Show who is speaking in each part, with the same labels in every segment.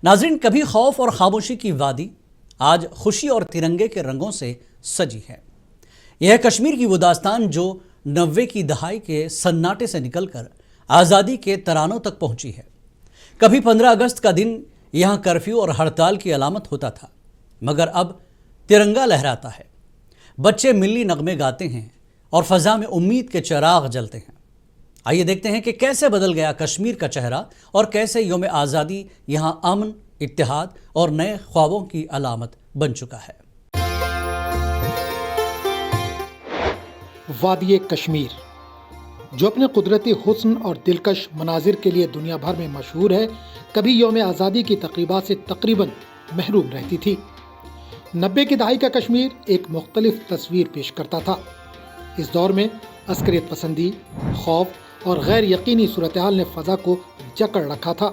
Speaker 1: नाज़रीन, कभी खौफ और खामोशी की वादी आज खुशी और तिरंगे के रंगों से सजी है। यह कश्मीर की वो दास्तान जो 90 की दहाई के सन्नाटे से निकलकर आज़ादी के तरानों तक पहुंची है। कभी 15 अगस्त का दिन यहाँ कर्फ्यू और हड़ताल की अलामत होता था, मगर अब तिरंगा लहराता है। बच्चे मिल्ली नगमे गाते हैं और फ़ज़ा में उम्मीद के चिराग जलते हैं। आइए देखते हैं कि कैसे बदल गया कश्मीर का चेहरा और कैसे यौम आज़ादी यहाँ अमन, इत्तेहाद और नए ख्वाबों की अलामत बन चुका है।
Speaker 2: वादी कश्मीर, जो अपने कुदरती हुस्न और दिलकश मनाजिर के लिए दुनिया भर में मशहूर है, कभी यौम आज़ादी की तक़रीबात से तकरीबन महरूम रहती थी। 90 की दहाई का कश्मीर एक मुख्तलिफ तस्वीर पेश करता था। इस दौर में अस्करियत पसंदी, खौफ और गैर यकीनी सूरत हाल ने फ़ज़ा को जकड़ रखा था।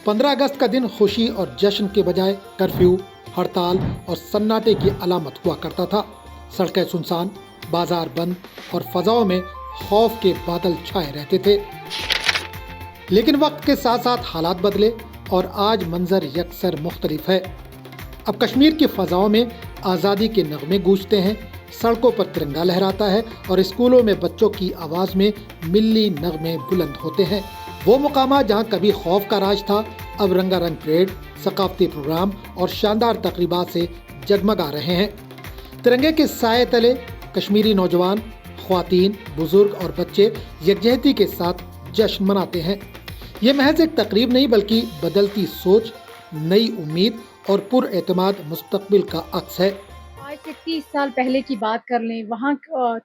Speaker 2: 15 अगस्त का दिन खुशी और जश्न के बजाय कर्फ्यू, हड़ताल और सन्नाटे की अलामत हुआ करता था। सड़कें सुनसान, बाजार बंद और फ़ज़ाओं में खौफ के बादल छाए रहते थे। लेकिन वक्त के साथ साथ हालात बदले और आज मंजर यकसर मुख्तलिफ है। अब कश्मीर की फ़ज़ाओं में आज़ादी के नगमे गूंजते हैं, सड़कों पर तिरंगा लहराता है और स्कूलों में बच्चों की आवाज़ में मिल्ली नगमे बुलंद होते हैं। वो मुकामात जहाँ कभी खौफ का राज था, अब रंगारंग परेड, सकाफती प्रोग्राम और शानदार तकरीबात से जगमगा रहे हैं। तिरंगे के साए तले कश्मीरी नौजवान, ख्वातीन, बुजुर्ग और बच्चे यकजहती के साथ जश्न मनाते हैं। ये महज एक तकरीब नहीं बल्कि बदलती सोच, नई उम्मीद और पुरएतमाद मुस्तकबिल का अक्स है।
Speaker 3: आज से 30 साल पहले की बात कर लें, वहाँ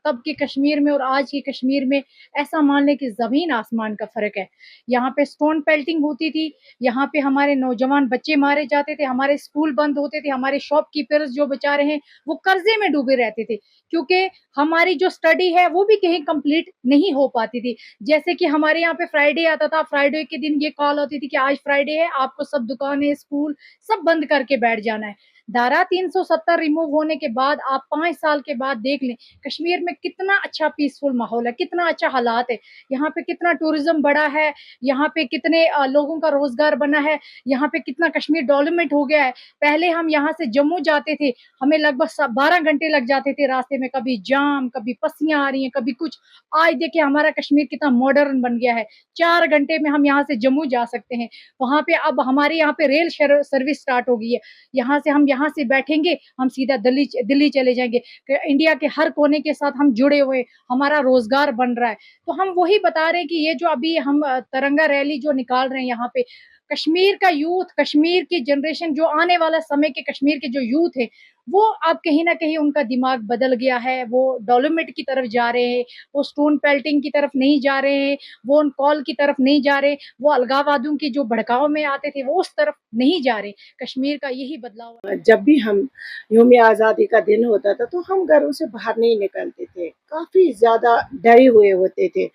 Speaker 3: तब के कश्मीर में और आज के कश्मीर में ऐसा मान लें कि ज़मीन आसमान का फ़र्क है। यहाँ पे स्टोन पेल्टिंग होती थी, यहाँ पे हमारे नौजवान बच्चे मारे जाते थे, हमारे स्कूल बंद होते थे, हमारे शॉपकीपर्स जो बेचारे हैं वो कर्जे में डूबे रहते थे, क्योंकि हमारी जो स्टडी है वो भी कहीं कंप्लीट नहीं हो पाती थी। जैसे कि हमारे यहाँ पे फ्राइडे आता था, फ्राइडे के दिन ये कॉल होती थी कि आज फ्राइडे है, आपको सब दुकानें, स्कूल सब बंद करके बैठ जाना है। धारा 370 रिमूव होने के बाद आप 5 साल के बाद देख लें कश्मीर में कितना अच्छा पीसफुल माहौल है, कितना अच्छा हालात है, यहाँ पे कितना टूरिज्म बढ़ा है, यहाँ पे कितने लोगों का रोजगार बना है, यहाँ पे कितना कश्मीर डेवलपमेंट हो गया है। पहले हम यहाँ से जम्मू जाते थे, हमें लगभग 12 घंटे लग जाते थे रास्ते में, कभी जाम, कभी पस्सियां आ रही हैं, कभी कुछ। आज देखिए हमारा कश्मीर कितना मॉडर्न बन गया है, 4 घंटे में हम यहाँ से जम्मू जा सकते हैं। वहाँ पे अब हमारे यहाँ पे रेल सर्विस स्टार्ट हो गई है, यहाँ से हम यहाँ से बैठेंगे, हम सीधा दिल्ली चले जाएंगे। इंडिया के हर कोने के साथ हम जुड़े हुए, हमारा रोजगार बन रहा है। तो हम वही बता रहे हैं कि ये जो अभी हम तिरंगा रैली जो निकाल रहे हैं यहाँ पे, कश्मीर का यूथ, कश्मीर की जनरेशन, जो आने वाला समय के कश्मीर के जो यूथ है वो अब कहीं ना कहीं उनका दिमाग बदल गया है। वो डेवलपमेंट की तरफ जा रहे हैं, वो स्टोन पेल्टिंग की तरफ नहीं जा रहे हैं, वो उन कॉल की तरफ नहीं जा रहे, वो अलगाववादियों की जो भड़काव में आते थे वो उस तरफ नहीं जा रहे। कश्मीर का यही बदलाव।
Speaker 4: जब भी हम यौम आज़ादी का दिन होता था तो हम घरों से बाहर नहीं निकलते थे, काफ़ी ज़्यादा डरे हुए होते थे।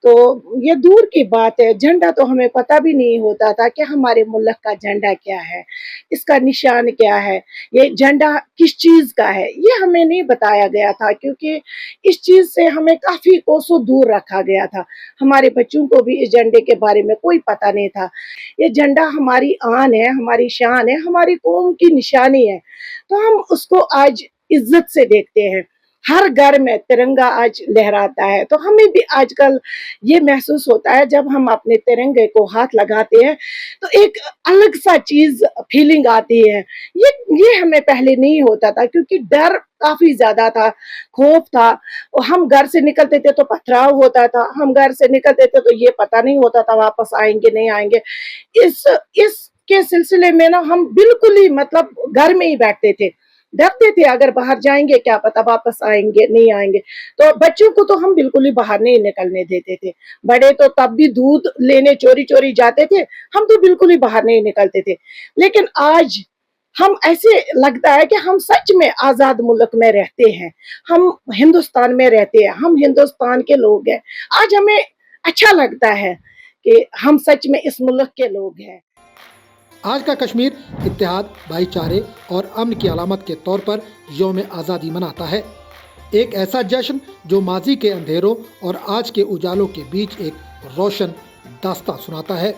Speaker 4: तो ये दूर की बात है, झंडा तो हमें पता भी नहीं होता था कि हमारे मुल्क का झंडा क्या है, इसका निशान क्या है, ये झंडा किस चीज़ का है, ये हमें नहीं बताया गया था, क्योंकि इस चीज़ से हमें काफ़ी कोसों दूर रखा गया था। हमारे बच्चों को भी इस झंडे के बारे में कोई पता नहीं था। ये झंडा हमारी आन है, हमारी शान है, हमारी कौम की निशानी है, तो हम उसको आज इज्जत से देखते हैं। हर घर में तिरंगा आज लहराता है, तो हमें भी आजकल ये महसूस होता है जब हम अपने तिरंगे को हाथ लगाते हैं तो एक अलग सा चीज फीलिंग आती है। ये हमें पहले नहीं होता था, क्योंकि डर काफी ज्यादा था, खौफ था। और हम घर से निकलते थे तो पथराव होता था, हम घर से निकलते थे तो ये पता नहीं होता था वापस आएंगे नहीं आएंगे। इस के सिलसिले में ना हम बिल्कुल ही मतलब घर में ही बैठते थे, डरते थे अगर बाहर जाएंगे क्या पता वापस आएंगे नहीं आएंगे। तो बच्चों को तो हम बिल्कुल ही बाहर नहीं निकलने देते थे। बड़े तो तब भी दूध लेने चोरी चोरी जाते थे, हम तो बिल्कुल ही बाहर नहीं निकलते थे। लेकिन आज हम ऐसे लगता है कि हम सच में आजाद मुल्क में रहते हैं, हम हिंदुस्तान में रहते हैं, हम हिंदुस्तान के लोग हैं। आज हमें अच्छा लगता है कि हम सच में इस मुल्क के लोग हैं।
Speaker 2: आज का कश्मीर इत्तेहाद, भाईचारे और अमन की अलामत के तौर पर यौम आज़ादी मनाता है। ایک ایسا جشن جو ماضی کے اندھیروں اور آج کے اجالوں کے بیچ ایک روشن داستان سناتا ہے۔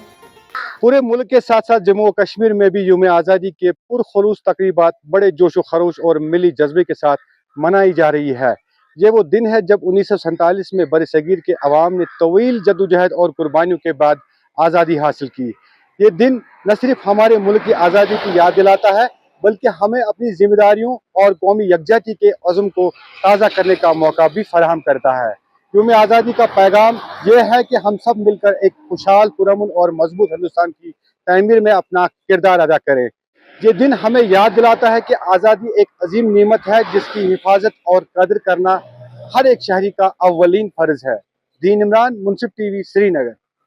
Speaker 5: پورے ملک کے ساتھ ساتھ جموں و کشمیر میں بھی یوم آزادی کے پرخلوص تقریبات بڑے جوش و خروش اور ملی جذبے کے ساتھ منائی جا رہی ہے۔ یہ وہ دن ہے جب 1947 میں برصغیر کے عوام نے طویل جدوجہد اور قربانیوں کے بعد آزادی حاصل کی۔ یہ دن نہ صرف ہمارے ملک کی آزادی کی یاد دلاتا ہے بلکہ ہمیں اپنی ذمہ داریوں اور قومی یکجہتی کے عزم کو تازہ کرنے کا موقع بھی فراہم کرتا ہے۔ یوم آزادی کا پیغام یہ ہے کہ ہم سب مل کر ایک خوشحال، پرامن اور مضبوط ہندوستان کی تعمیر میں اپنا کردار ادا کریں۔ یہ دن ہمیں یاد دلاتا ہے کہ آزادی ایک عظیم نعمت ہے جس کی حفاظت اور قدر کرنا ہر ایک شہری کا اولین فرض ہے۔ دین عمران، منصف ٹی وی، سری نگر۔